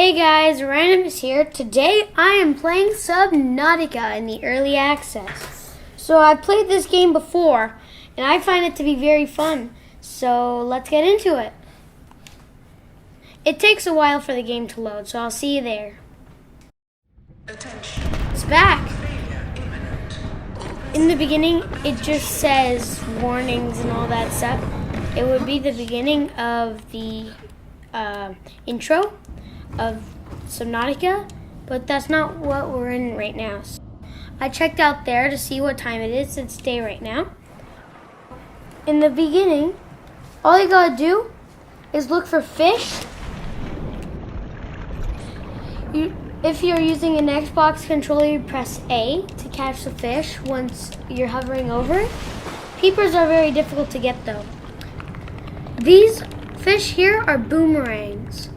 Hey guys, Random's here. Today I am playing Subnautica in the early access. So I played this game before and I find it to be very fun. So let's get into it. It takes a while for the game to load, so I'll see you there. Attention. It's back. Failure imminent. In the beginning it just says warnings and all that stuff. It would be the beginning of the intro of Subnautica, but that's not what we're in right now. So I checked out there to see what time it is. It's day right now. In the beginning, all you gotta do is look for fish. If you're using an Xbox controller, you press A to catch the fish once you're hovering over it. Peepers are very difficult to get though. These fish here are boomerangs.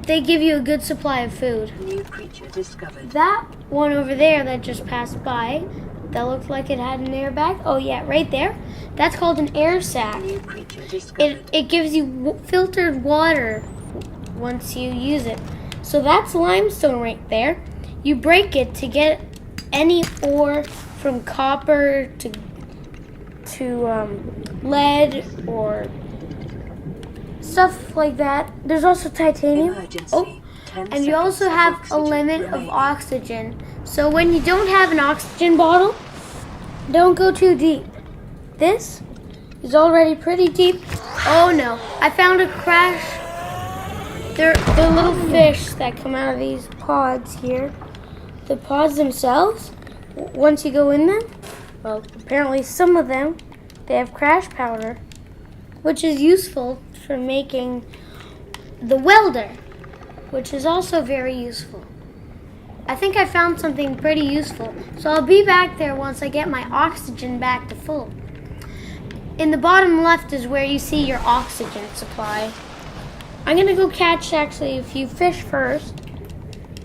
They give you a good supply of food. New creature discovered. That one over there that just passed by, that looked like it had an airbag. Oh yeah, right there. That's called an air sac. New creature discovered. It gives you filtered water once you use it. So that's limestone right there. You break it to get any ore from copper to lead or stuff like that. There's also titanium. Emergency. And you also have a limit of oxygen. So when you don't have an oxygen bottle, don't go too deep. This is already pretty deep. Oh no, I found a crash. They're little fish that come out of these pods here. The pods themselves, once you go in them, well, apparently some of them, they have crash powder, which is useful for making the welder, which is also very useful. I think I found something pretty useful, so I'll be back there once I get my oxygen back to full. In the bottom left is where you see your oxygen supply. I'm gonna go catch actually a few fish first.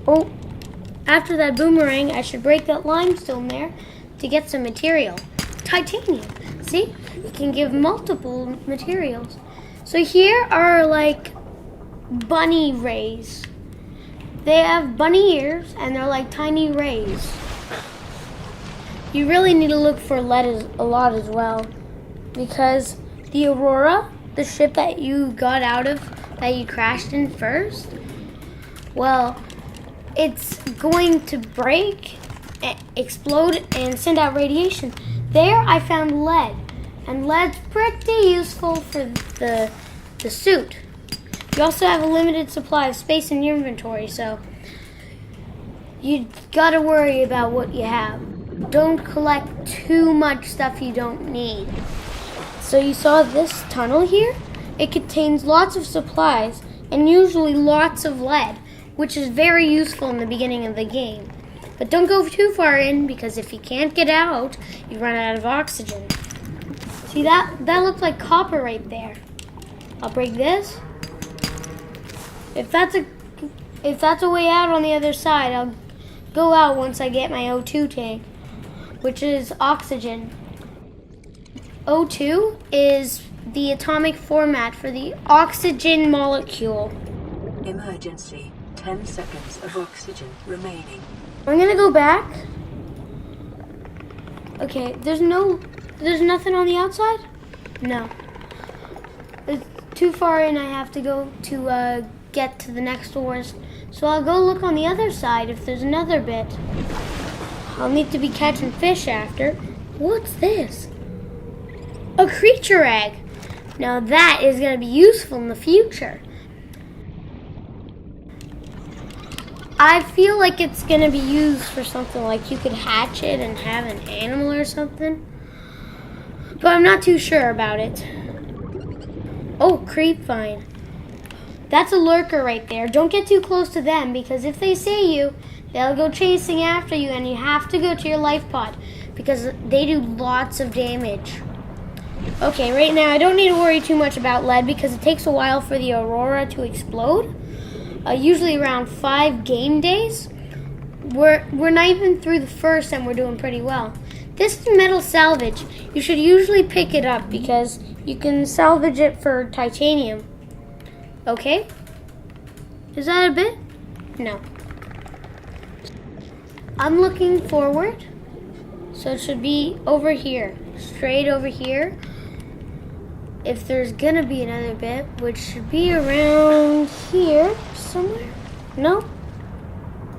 Oh, after that boomerang, I should break that limestone there to get some material. Titanium, see? You can give multiple materials. So here are like bunny rays. They have bunny ears and they're like tiny rays. You really need to look for lead a lot as well, because the Aurora, the ship that you got out of, that you crashed in first, well, it's going to break, explode, and send out radiation. There I found lead, and lead's pretty useful for the suit. You also have a limited supply of space in your inventory, so you gotta worry about what you have. Don't collect too much stuff you don't need. So you saw this tunnel here? It contains lots of supplies and usually lots of lead, which is very useful in the beginning of the game. But don't go too far in, because if you can't get out, you run out of oxygen. See, that looked like copper right there. I'll break this. If that's a way out on the other side, I'll go out once I get my O2 tank, which is oxygen. O2 is the atomic format for the oxygen molecule. Emergency. 10 seconds of oxygen remaining. I'm gonna go back. Okay, there's nothing on the outside? No. It's too far in. I have to go to get to the next doors. So I'll go look on the other side if there's another bit. I'll need to be catching fish after. What's this? A creature egg. Now that is going to be useful in the future. I feel like it's going to be used for something like you could hatch it and have an animal or something. But I'm not too sure about it. Oh, creep vine. That's a lurker right there. Don't get too close to them, because if they see you, they'll go chasing after you, and you have to go to your life pod because they do lots of damage. Okay, right now I don't need to worry too much about lead because it takes a while for the Aurora to explode. Usually around 5 game days. We're not even through the first and we're doing pretty well. This is metal salvage. You should usually pick it up because you can salvage it for titanium. Okay? Is that a bit? No. I'm looking forward. So it should be over here. Straight over here. If there's gonna be another bit, which should be around here somewhere. No?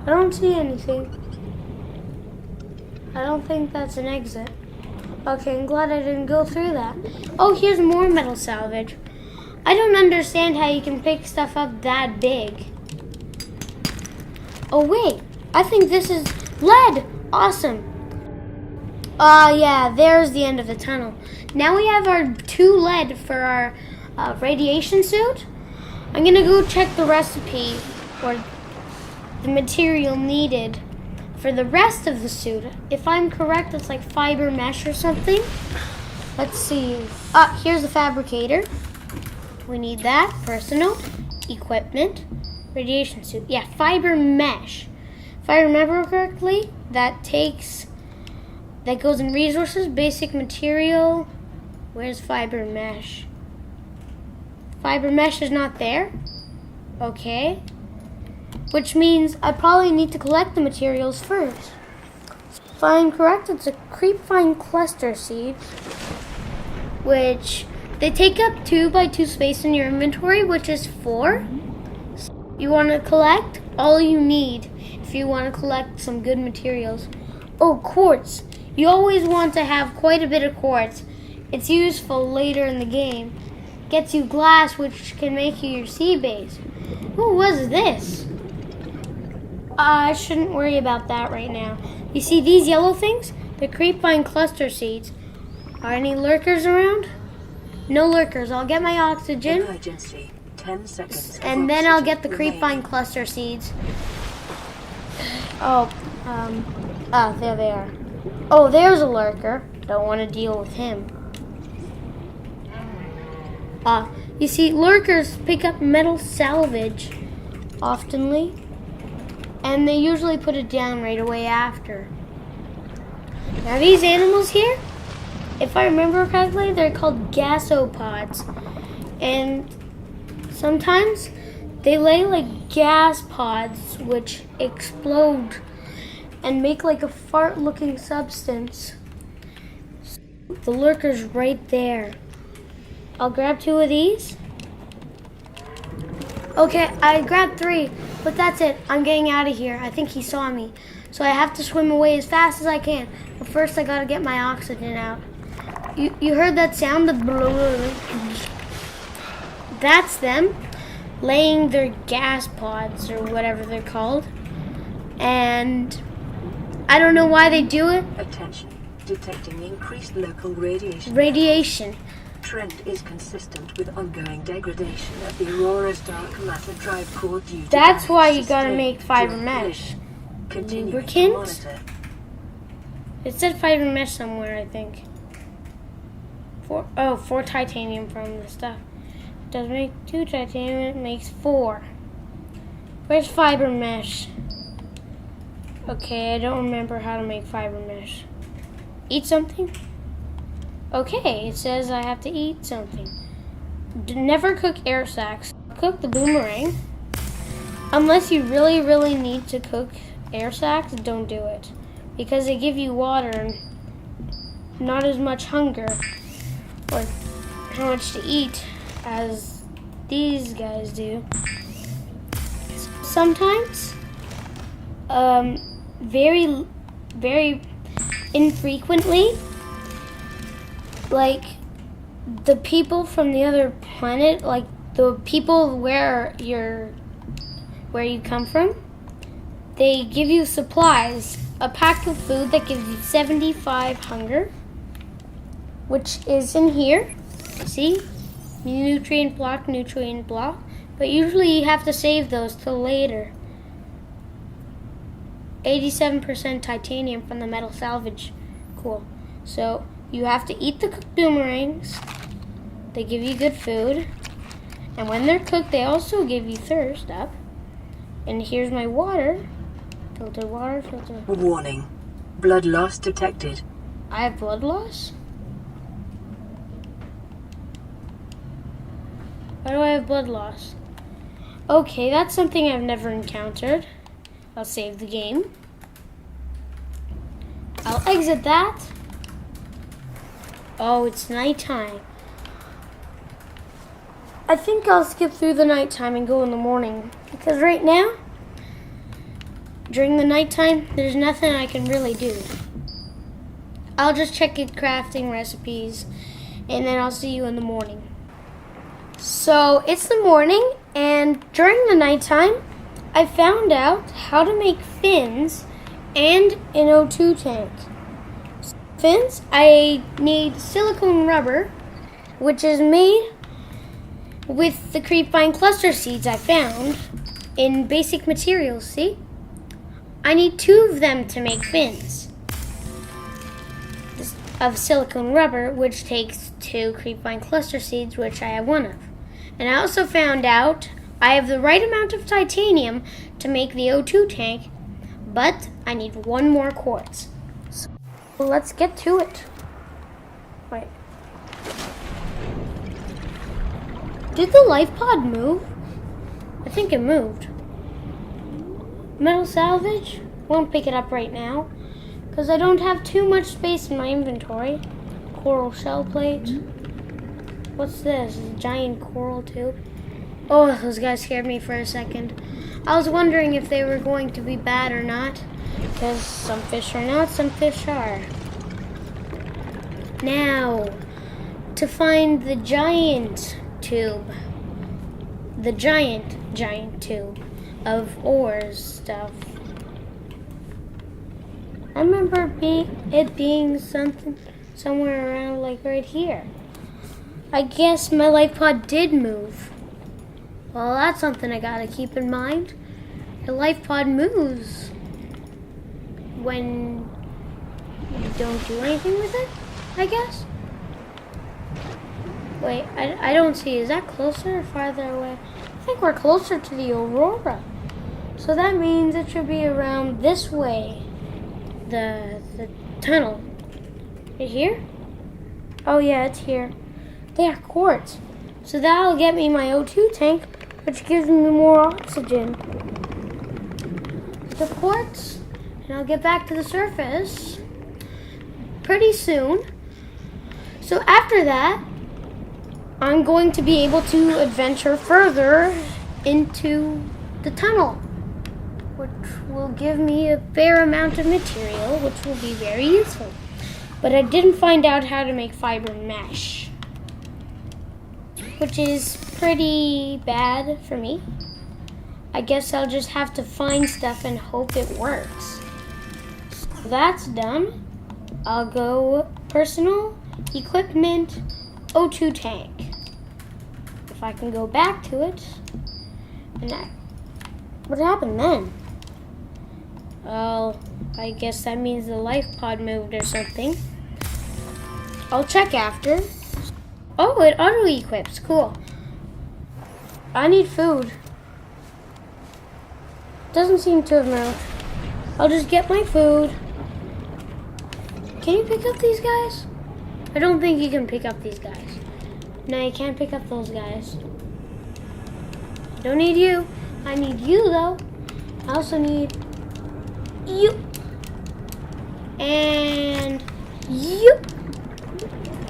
I don't see anything. I don't think that's an exit. Okay, I'm glad I didn't go through that. Oh, here's more metal salvage. I don't understand how you can pick stuff up that big. Oh wait, I think this is lead. Awesome. Yeah, there's the end of the tunnel. Now we have our 2 lead for our radiation suit. I'm gonna go check the recipe or the material needed for the rest of the suit. If I'm correct, it's like fiber mesh or something. Let's see. Here's the fabricator. We need that. Personal, equipment, radiation suit. Yeah, fiber mesh. If I remember correctly, that goes in resources, basic material. Where's fiber mesh? Fiber mesh is not there. Okay. Which means I probably need to collect the materials first. If I'm correct, it's a creepvine cluster seed, which they take up 2 by 2 space in your inventory, which is 4. You want to collect all you need if you want to collect some good materials. Oh, quartz. You always want to have quite a bit of quartz. It's useful later in the game. Gets you glass, which can make you your sea base. What was this? I shouldn't worry about that right now. You see these yellow things? The creepvine cluster seeds. Are any lurkers around? No lurkers. I'll get my oxygen. Emergency. 10 seconds. And then I'll get the creepvine cluster seeds. There they are. Oh, there's a lurker. Don't want to deal with him. You see, lurkers pick up metal salvage oftenly, and they usually put it down right away after. Now these animals here, if I remember correctly, they're called gasopods, and sometimes they lay like gas pods which explode and make like a fart-looking substance. The lurker's right there. I'll grab 2 of these. Okay, I grabbed 3, but that's it. I'm getting out of here. I think he saw me. So I have to swim away as fast as I can. But first I gotta get my oxygen out. You heard that sound? That's them laying their gas pods or whatever they're called. And I don't know why they do it. Attention. Detecting increased local radiation. Radiation. Trend is consistent with ongoing degradation of the Aurora's dark matter drive core due to That's why you sustained gotta make fiber mesh. Continuing to Lubricant? monitor. It said fiber mesh somewhere, I think. 4 titanium from the stuff. It does make 2 titanium, it makes 4. Where's fiber mesh? Okay, I don't remember how to make fiber mesh. Eat something? Okay, it says I have to eat something. Never cook air sacs. Cook the boomerang. Unless you really, really need to cook air sacs, don't do it. Because they give you water and not as much hunger or how much to eat as these guys do. Sometimes, very, very infrequently, like the people from the other planet, like the people where you come from, they give you supplies, a pack of food that gives you 75 hunger, which is in here. See? Nutrient block, but usually you have to save those till later. 87% titanium from the metal salvage. Cool. So you have to eat the cooked boomerangs. They give you good food. And when they're cooked, they also give you thirst up. And here's my water. Filtered water, filtered. Warning. Blood loss detected. I have blood loss? Why do I have blood loss? Okay, that's something I've never encountered. I'll save the game. I'll exit that. Oh, it's nighttime. I think I'll skip through the nighttime and go in the morning. Because right now, during the nighttime, there's nothing I can really do. I'll just check it crafting recipes, and then I'll see you in the morning. So it's the morning, and during the nighttime, I found out how to make fins and an O2 tank. Fins, I need silicone rubber, which is made with the creepvine cluster seeds I found in basic materials, see? I need 2 of them to make fins of silicone rubber, which takes 2 creepvine cluster seeds, which I have 1 of. And I also found out I have the right amount of titanium to make the O2 tank, but I need 1 more quartz. So let's get to it. Wait. Did the life pod move? I think it moved. Metal salvage? Won't pick it up right now, because I don't have too much space in my inventory. Coral shell plate. What's this? A giant coral tube? Oh, those guys scared me for a second. I was wondering if they were going to be bad or not, because some fish are not, some fish are. Now, to find the giant tube. The giant tube of ores stuff. I remember it being something somewhere around like right here. I guess my life pod did move. Well, that's something I gotta keep in mind. The life pod moves when you don't do anything with it, I guess. Wait, I don't see. Is that closer or farther away? I think we're closer to the aurora. So that means it should be around this way. The tunnel. Right here? Oh yeah, it's here. They are quartz. So that'll get me my O2 tank, which gives me more oxygen. The quartz, and I'll get back to the surface pretty soon. So after that, I'm going to be able to adventure further into the tunnel, which will give me a fair amount of material, which will be very useful. But I didn't find out how to make fiber mesh, which is pretty bad for me. I guess I'll just have to find stuff and hope it works. So that's done. I'll go personal, equipment, O2 tank. If I can go back to it. And what happened then? Well, I guess that means the life pod moved or something. I'll check after. Oh, it auto-equips. Cool. I need food. Doesn't seem to have moved. I'll just get my food. Can you pick up these guys? I don't think you can pick up these guys. No, you can't pick up those guys. Don't need you. I need you, though. I also need you. And you.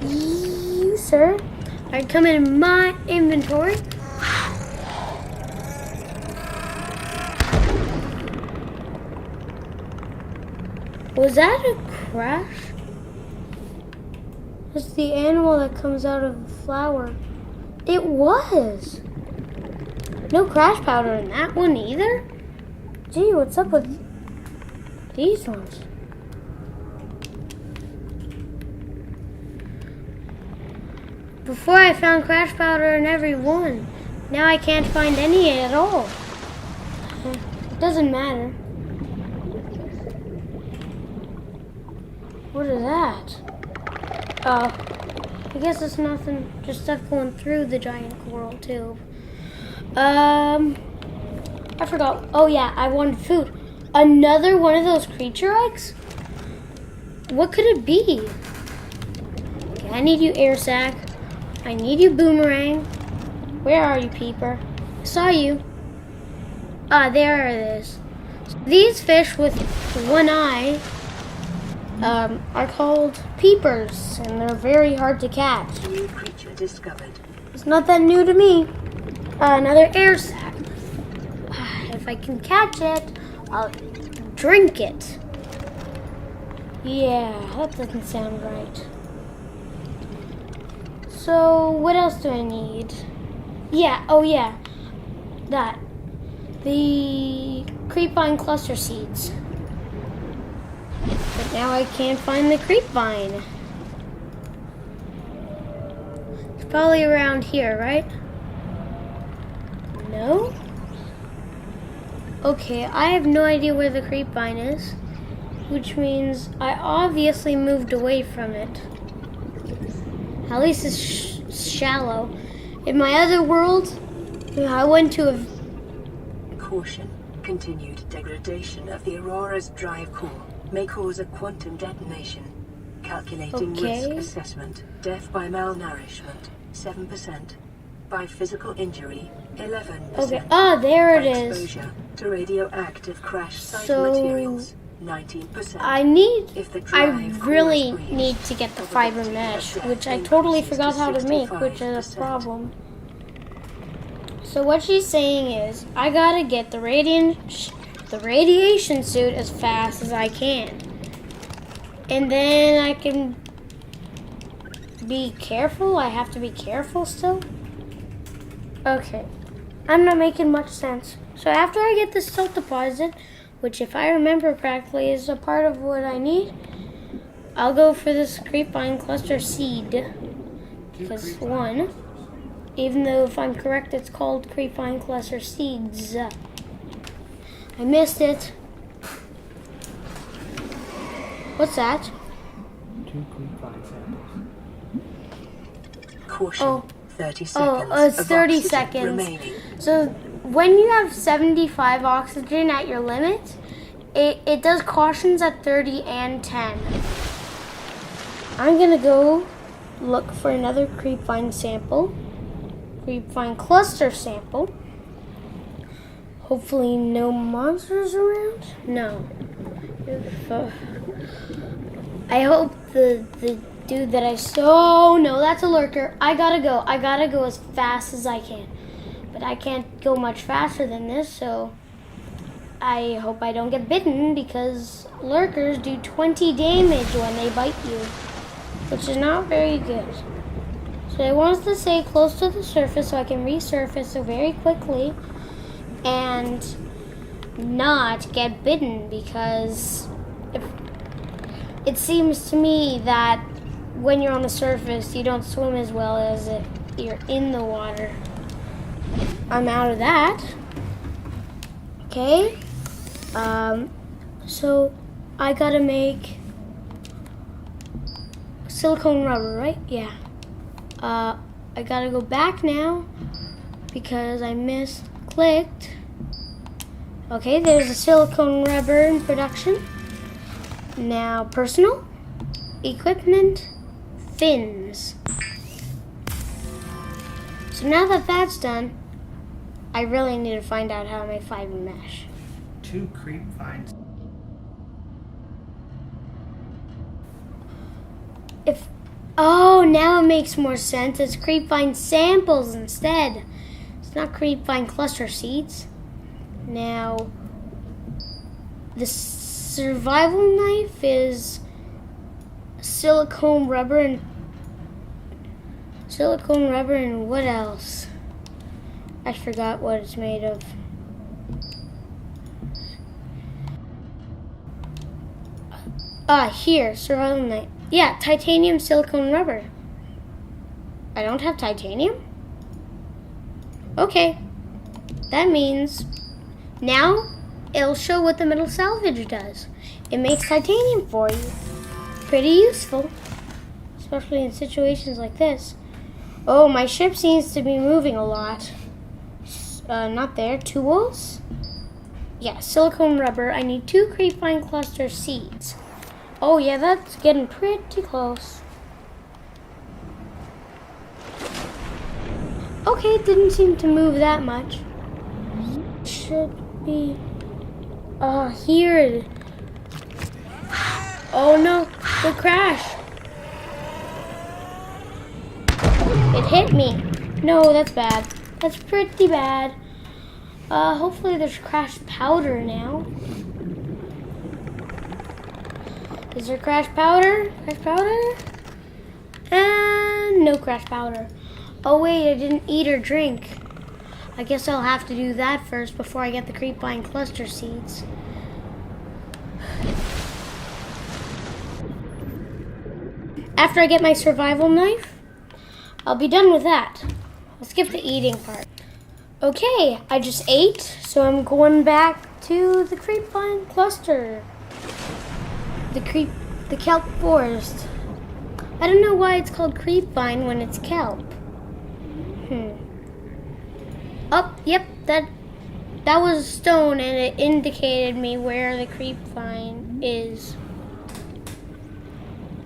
You, sir. Alright, come in my inventory. Was that a crash? It's the animal that comes out of the flower. It was. No crash powder in that one either. Gee, what's up with these ones? Before I found crash powder in every one. Now I can't find any at all. It doesn't matter. What is that? Oh, I guess it's nothing, just stuff going through the giant coral tube. I forgot. Oh yeah, I wanted food. Another one of those creature eggs? What could it be? Okay, I need you, air sac. I need you, boomerang. Where are you, peeper? I saw you. There it is. These fish with one eye are called peepers, and they're very hard to catch. New creature discovered. It's not that new to me. Another air sac. If I can catch it, I'll drink it. Yeah, that doesn't sound right. So, what else do I need? Yeah, oh yeah, that. The creepvine cluster seeds. But now I can't find the creepvine. It's probably around here, right? No? Okay, I have no idea where the creepvine is, which means I obviously moved away from it. At least it's shallow. In my other world, I went to a... Caution. Continued degradation of the Aurora's drive core may cause a quantum detonation. Calculating Okay. risk assessment. Death by malnourishment, 7%. By physical injury, 11%. Okay, there it is. Exposure to radioactive crash site So, materials, 19%. I If the I drive core really is breached, need to get the fiber probability of mesh, death which I totally increases forgot how to make, which is a 65%. problem. So what she's saying is, I gotta get the radiation suit as fast as I can, and then I can be careful. I have to be careful still. Okay, I'm not making much sense. So after I get this salt deposit, which if I remember correctly is a part of what I need, I'll go for this creepvine cluster seed. Because one, even though if I'm correct it's called creepvine cluster seeds. I missed it. What's that? 2 creepvine samples. Caution. Oh. 30 seconds. It's of 30 oxygen seconds. remaining. So when you have 75 oxygen at your limit, it does cautions at 30 and 10. I'm gonna go look for another creepvine sample. Creepvine cluster sample. Hopefully no monsters around? No. I hope the dude that I saw... Oh, no, that's a lurker. I gotta go as fast as I can. But I can't go much faster than this, so... I hope I don't get bitten, because lurkers do 20 damage when they bite you, which is not very good. So I want us to stay close to the surface so I can resurface very quickly and not get bitten, because it seems to me that when you're on the surface, you don't swim as well as if you're in the water. I'm out of that. Okay. So I gotta make silicone rubber, right? Yeah. I gotta go back now because I misclicked. Okay, there's a silicone rubber in production. Now, personal, equipment, fins. So now that that's done, I really need to find out how to make fiber mesh. 2 creepvines. Oh, now it makes more sense. It's creepvine samples instead. It's not creepvine cluster seeds. Now, the survival knife is silicone rubber and what else? I forgot what it's made of. Here, survival knife. Yeah, titanium silicone rubber. I don't have titanium? Okay. That means now it'll show what the metal salvage does. It makes titanium for you. Pretty useful. Especially in situations like this. Oh, my ship seems to be moving a lot. Not there. Tools? Yeah, silicone rubber. I need 2 creepvine cluster seeds. Oh yeah, that's getting pretty close. Okay, it didn't seem to move that much. Should be here. Oh no, the crash. It hit me. No, that's bad. That's pretty bad. Hopefully there's crash powder now. Is there crash powder? Crash powder? And no crash powder. Oh wait, I didn't eat or drink. I guess I'll have to do that first before I get the creepvine cluster seeds. After I get my survival knife, I'll be done with that. I'll skip the eating part. Okay, I just ate, so I'm going back to the creepvine cluster. The kelp forest. I don't know why it's called creepvine when it's kelp. Oh, yep, that was stone and it indicated me where the creepvine is.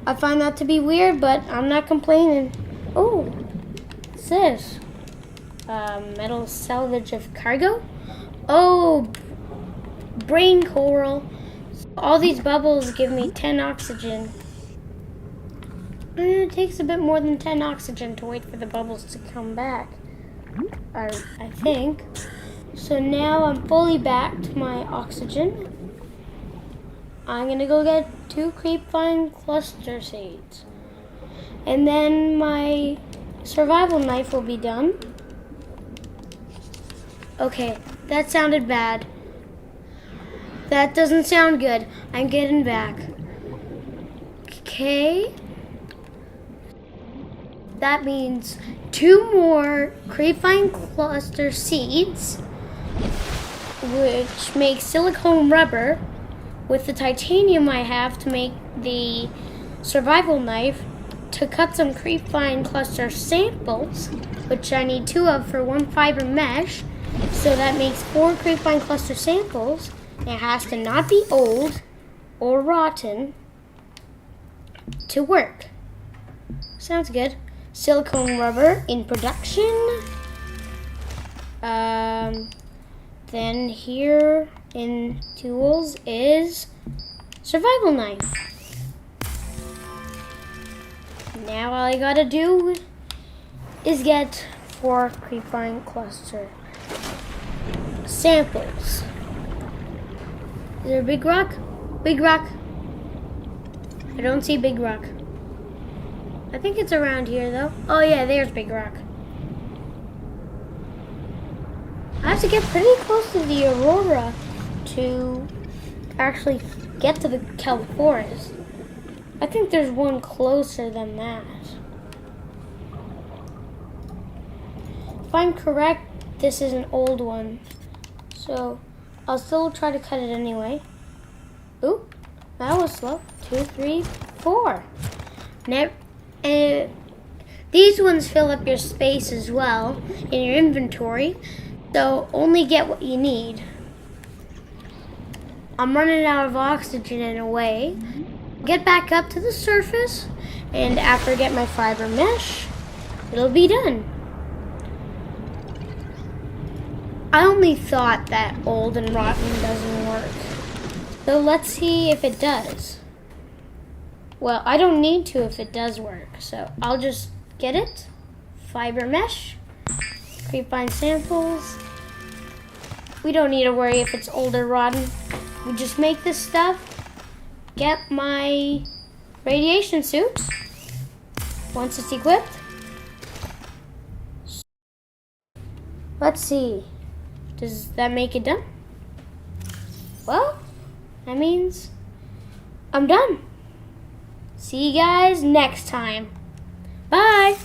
I find that to be weird, but I'm not complaining. Oh, what's this? Metal salvage of cargo? Oh, brain coral. All these bubbles give me 10 oxygen. It takes a bit more than 10 oxygen to wait for the bubbles to come back. I think. So now I'm fully back to my oxygen. I'm gonna go get 2 creepvine cluster seeds. And then my survival knife will be done. Okay, that sounded bad. That doesn't sound good. I'm getting back. Okay. That means 2 more creepvine cluster seeds, which makes silicone rubber with the titanium I have to make the survival knife to cut some creepvine cluster samples, which I need 2 of for 1 fiber mesh. So that makes 4 creepvine cluster samples. It has to not be old or rotten to work. Sounds good. Silicone rubber in production. Then here in tools is survival knife. Now all I gotta do is get 4 creepvine cluster samples. Is there a big rock? Big rock. I don't see big rock. I think it's around here though. Oh yeah, there's big rock. I have to get pretty close to the aurora to actually get to the kelp forest. I think there's one closer than that. If I'm correct, this is an old one. So I'll still try to cut it anyway. Ooh, that was slow. 2, 3, 4. These ones fill up your space as well in your inventory, so only get what you need. I'm running out of oxygen in a way. Get back up to the surface, and after I get my fiber mesh, it'll be done. I only thought that old and rotten doesn't work. So let's see if it does. Well, I don't need to if it does work, so I'll just get it. Fiber mesh, creepvine samples. We don't need to worry if it's old or rotten. We just make this stuff, get my radiation suit once it's equipped. Let's see. Does that make it done? Well, that means I'm done. See you guys next time. Bye.